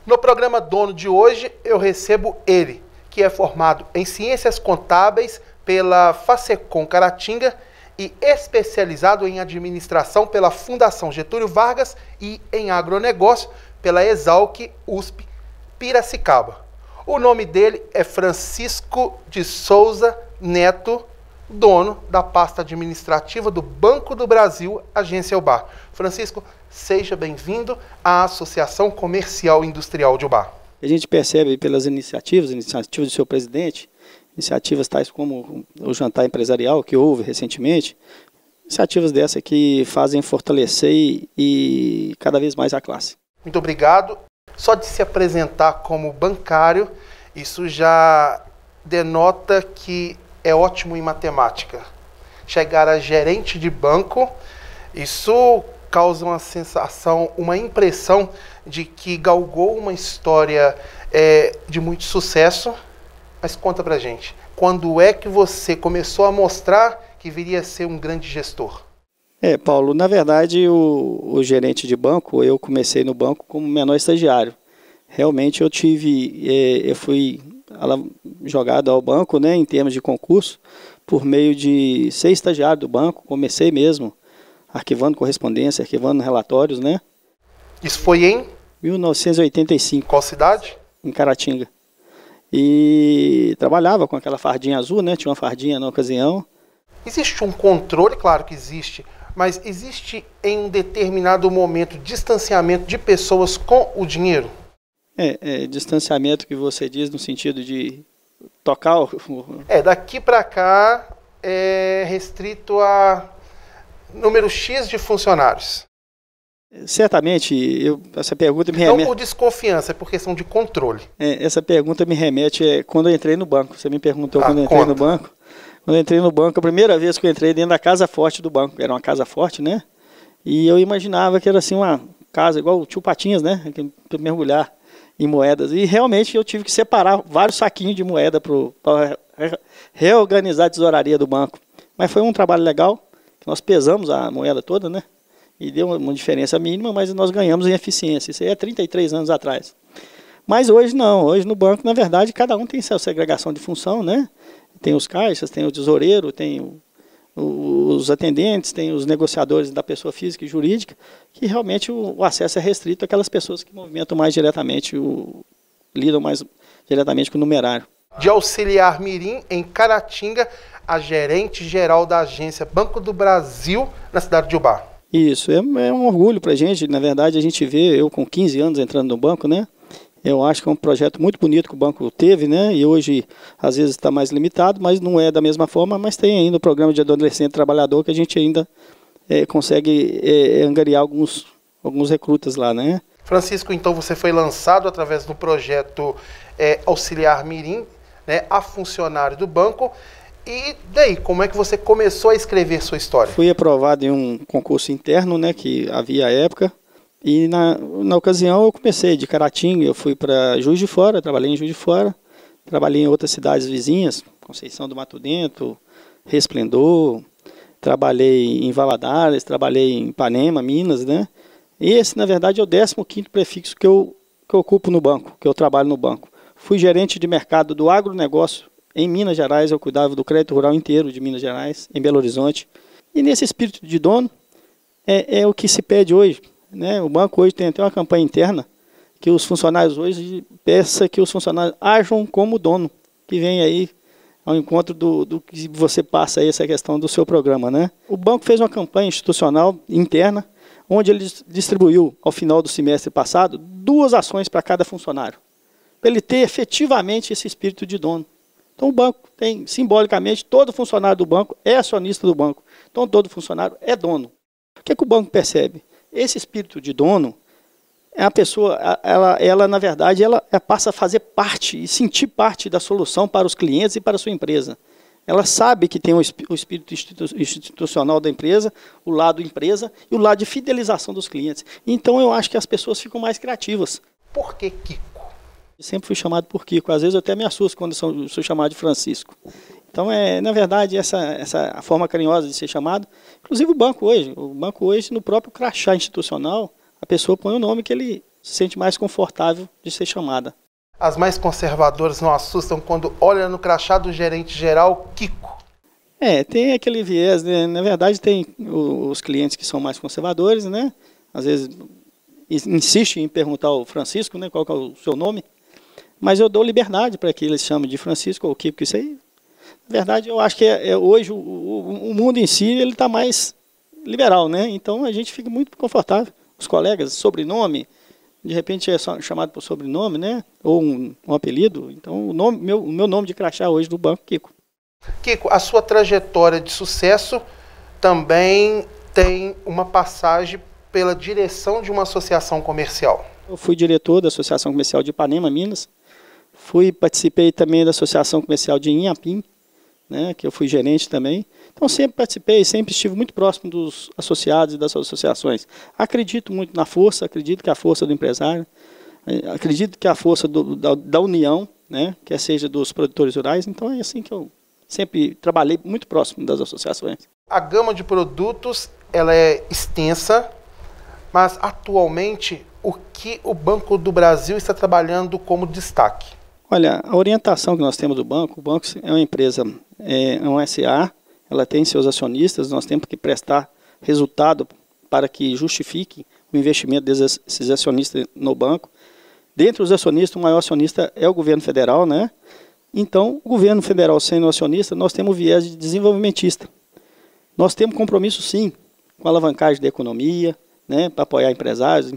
No programa Dono de hoje, eu recebo ele, que é formado em Ciências Contábeis pela Facecom Caratinga e especializado em Administração pela Fundação Getúlio Vargas e em Agronegócio pela Exalc USP Piracicaba. O nome dele é Francisco de Souza Neto, dono da pasta administrativa do Banco do Brasil, Agência Elbar. Francisco, seja bem-vindo à Associação Comercial e Industrial de Ubá. A gente percebe pelas iniciativas do seu presidente, iniciativas tais como o jantar empresarial que houve recentemente, iniciativas dessas que fazem fortalecer e cada vez mais a classe. Muito obrigado. Só de se apresentar como bancário, isso já denota que é ótimo em matemática. Chegar a gerente de banco, isso causa uma sensação, uma impressão de que galgou uma história de muito sucesso. Mas conta pra gente, quando é que você começou a mostrar que viria a ser um grande gestor? Paulo, na verdade o gerente de banco, eu comecei no banco como menor estagiário. Realmente eu fui jogado ao banco, né, em termos de concurso, por meio de ser estagiário do banco. Comecei mesmo arquivando correspondência, arquivando relatórios, né? Isso foi em? 1985. Qual cidade? Em Caratinga. E trabalhava com aquela fardinha azul, né? Tinha uma fardinha na ocasião. Existe um controle? Claro que existe, mas existe em um determinado momento distanciamento de pessoas com o dinheiro? Distanciamento que você diz no sentido de tocar o... Daqui para cá é restrito a número X de funcionários. Certamente, essa pergunta me remete... Não por desconfiança, é por questão de controle. Essa pergunta me remete quando eu entrei no banco. Você me perguntou quando eu entrei no banco. Quando eu entrei no banco, a primeira vez que eu entrei dentro da casa forte do banco, era uma casa forte, né? E eu imaginava que era assim uma casa igual o tio Patinhas, né? Para mergulhar em moedas. E realmente eu tive que separar vários saquinhos de moeda para reorganizar a tesouraria do banco. Mas foi um trabalho legal, que nós pesamos a moeda toda, né? E deu uma diferença mínima, mas nós ganhamos em eficiência. Isso aí é 33 anos atrás. Mas hoje não. Hoje no banco, na verdade, cada um tem sua segregação de função, né? Tem os caixas, tem o tesoureiro, tem os atendentes, tem os negociadores da pessoa física e jurídica, que realmente o acesso é restrito àquelas pessoas que movimentam mais diretamente, lidam mais diretamente com o numerário. De Auxiliar Mirim, em Caratinga, a gerente geral da agência Banco do Brasil, na cidade de Ubá. Isso, é um orgulho para a gente. Na verdade, a gente vê, eu com 15 anos entrando no banco, né? Eu acho que é um projeto muito bonito que o banco teve, né? E hoje, às vezes, está mais limitado, mas não é da mesma forma. Mas tem ainda o programa de adolescente trabalhador que a gente ainda consegue angariar alguns recrutas lá, né? Francisco, então você foi lançado através do projeto Auxiliar Mirim, né, a funcionário do banco. E daí, como é que você começou a escrever sua história? Fui aprovado em um concurso interno, né, que havia à época. E na ocasião eu comecei de Caratinga, eu fui para Juiz de Fora, trabalhei em Juiz de Fora, trabalhei em outras cidades vizinhas, Conceição do Mato Dentro, Resplendor, trabalhei em Valadares, trabalhei em Ipanema, Minas, né? E esse, na verdade, é o 15º prefixo que eu ocupo no banco, que eu trabalho no banco. Fui gerente de mercado do agronegócio em Minas Gerais, eu cuidava do crédito rural inteiro de Minas Gerais, em Belo Horizonte. E nesse espírito de dono, é o que se pede hoje. Né? O banco hoje tem até uma campanha interna que os funcionários hoje peçam que os funcionários ajam como dono, que vem aí ao encontro do que você passa aí, essa questão do seu programa. Né? O banco fez uma campanha institucional interna, onde ele distribuiu, ao final do semestre passado, 2 ações para cada funcionário, para ele ter efetivamente esse espírito de dono. Então o banco tem, simbolicamente, todo funcionário do banco é acionista do banco. Então todo funcionário é dono. O que o banco percebe? Esse espírito de dono, a pessoa, ela na verdade, ela passa a fazer parte e sentir parte da solução para os clientes e para a sua empresa. Ela sabe que tem o espírito institucional da empresa, o lado empresa e o lado de fidelização dos clientes. Então eu acho que as pessoas ficam mais criativas. Por que Kiko? Eu sempre fui chamado por Kiko. Às vezes eu até me assusto quando sou chamado de Francisco. Então, na verdade, essa forma carinhosa de ser chamado, inclusive o banco hoje, no próprio crachá institucional, a pessoa põe o nome que ele se sente mais confortável de ser chamada. As mais conservadoras não assustam quando olham no crachá do gerente geral Kiko? Tem aquele viés, né? Na verdade, tem os clientes que são mais conservadores, né? Às vezes insistem em perguntar ao Francisco, né, qual que é o seu nome, mas eu dou liberdade para que eles chamem de Francisco ou Kiko, isso aí. Na verdade, eu acho que hoje o mundo em si ele está mais liberal, né? Então a gente fica muito confortável. Os colegas, sobrenome, de repente é chamado por sobrenome, né? Ou um apelido. Então o meu nome de crachá hoje do banco, Kiko. Kiko, a sua trajetória de sucesso também tem uma passagem pela direção de uma associação comercial. Eu fui diretor da Associação Comercial de Ipanema, Minas. Participei também da Associação Comercial de Inhapim, né, que eu fui gerente também. Então sempre participei, sempre estive muito próximo dos associados e das associações. Acredito muito na força, acredito que a força do empresário, acredito que a força da união, né, quer seja dos produtores rurais. Então é assim que eu sempre trabalhei muito próximo das associações. A gama de produtos ela é extensa, mas atualmente o que o Banco do Brasil está trabalhando como destaque? Olha, a orientação que nós temos do banco, o banco é uma empresa, é um SA, ela tem seus acionistas, nós temos que prestar resultado para que justifique o investimento desses acionistas no banco. Dentre os acionistas, o maior acionista é o governo federal, né? Então, o governo federal sendo acionista, nós temos viés de desenvolvimentista. Nós temos compromisso, sim, com a alavancagem da economia, né, para apoiar empresários,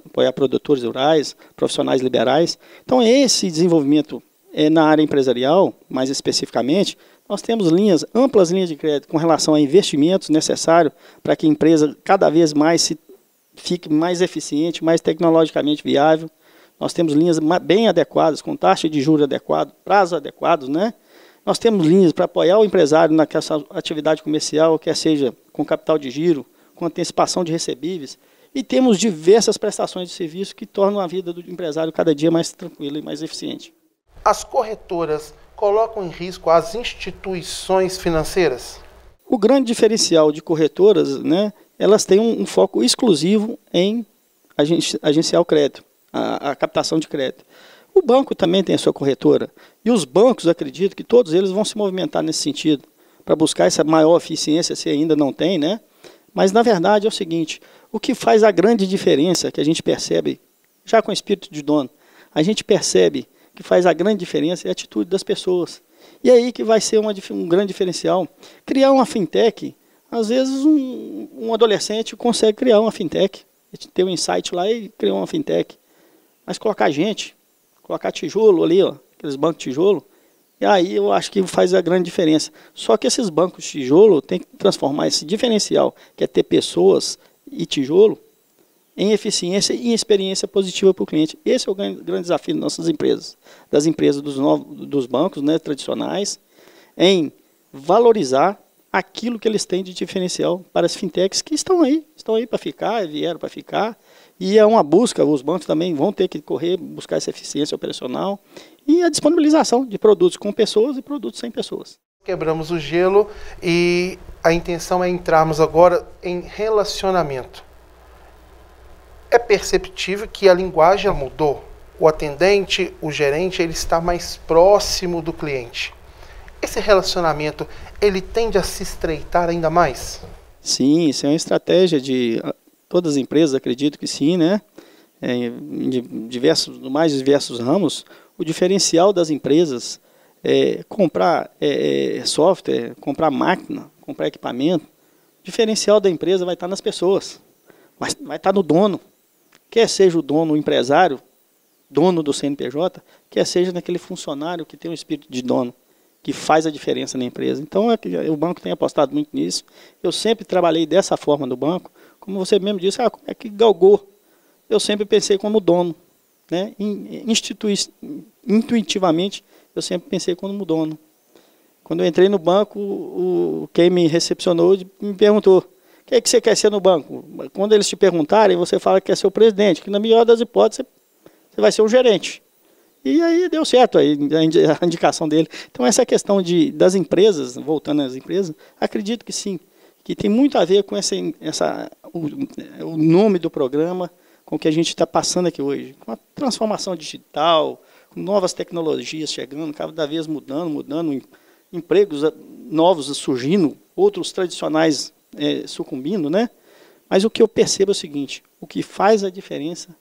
apoiar produtores rurais, profissionais liberais. Então, esse desenvolvimento na área empresarial, mais especificamente, nós temos amplas linhas de crédito com relação a investimentos necessários para que a empresa cada vez mais fique mais eficiente, mais tecnologicamente viável. Nós temos linhas bem adequadas, com taxa de juros adequada, prazos adequados, né? Nós temos linhas para apoiar o empresário naquela atividade comercial, quer seja com capital de giro, com antecipação de recebíveis, e temos diversas prestações de serviço que tornam a vida do empresário cada dia mais tranquila e mais eficiente. As corretoras colocam em risco as instituições financeiras? O grande diferencial de corretoras, né, elas têm um foco exclusivo em agenciar o crédito, a captação de crédito. O banco também tem a sua corretora, e os bancos, acredito que todos eles vão se movimentar nesse sentido, para buscar essa maior eficiência, se ainda não tem, né? Mas, na verdade, é o seguinte, o que faz a grande diferença, que a gente percebe, já com o espírito de dono, a gente percebe que faz a grande diferença é a atitude das pessoas. E aí que vai ser um grande diferencial. Criar uma fintech, às vezes um adolescente consegue criar uma fintech, ter um insight lá e criar uma fintech. Mas colocar gente, colocar tijolo ali, ó, aqueles bancos de tijolo, e aí eu acho que faz a grande diferença. Só que esses bancos de tijolo tem que transformar esse diferencial, que é ter pessoas e tijolo, em eficiência e em experiência positiva para o cliente. Esse é o grande desafio das nossas empresas, das empresas dos bancos, né, tradicionais, em valorizar aquilo que eles têm de diferencial para as fintechs que estão aí para ficar, vieram para ficar, e é uma busca, os bancos também vão ter que correr, buscar essa eficiência operacional e a disponibilização de produtos com pessoas e produtos sem pessoas. Quebramos o gelo e a intenção é entrarmos agora em relacionamento. É perceptível que a linguagem mudou. O atendente, o gerente, ele está mais próximo do cliente. Esse relacionamento, ele tende a se estreitar ainda mais? Sim, isso é uma estratégia de todas as empresas, acredito que sim, né? No mais diversos ramos, o diferencial das empresas é comprar software, comprar máquina, comprar equipamento. O diferencial da empresa vai estar nas pessoas, vai estar no dono. Quer seja o dono, o empresário, dono do CNPJ, quer seja naquele funcionário que tem um espírito de dono, que faz a diferença na empresa. Então, o banco tem apostado muito nisso. Eu sempre trabalhei dessa forma no banco. Como você mesmo disse, como é que galgou? Eu sempre pensei como dono, né? Intuitivamente, eu sempre pensei como dono. Quando eu entrei no banco, quem me recepcionou me perguntou: o que é que você quer ser no banco? Quando eles te perguntarem, você fala que quer ser o presidente, que na melhor das hipóteses, você vai ser um gerente. E aí deu certo a indicação dele. Então essa questão das empresas, voltando às empresas, acredito que sim, que tem muito a ver com o nome do programa, com o que a gente está passando aqui hoje, com a transformação digital, com novas tecnologias chegando, cada vez mudando, empregos novos surgindo, outros tradicionais sucumbindo, né? Mas o que eu percebo é o seguinte, o que faz a diferença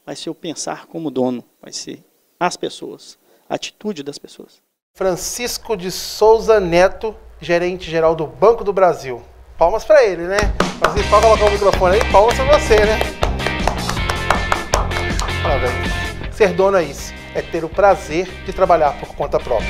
vai ser o pensar como dono, vai ser as pessoas, a atitude das pessoas. Francisco de Souza Neto, gerente-geral do Banco do Brasil. Palmas para ele, né? Francisco, pode colocar o microfone aí, palmas para você, né? Parabéns. Ser dono é isso, é ter o prazer de trabalhar por conta própria.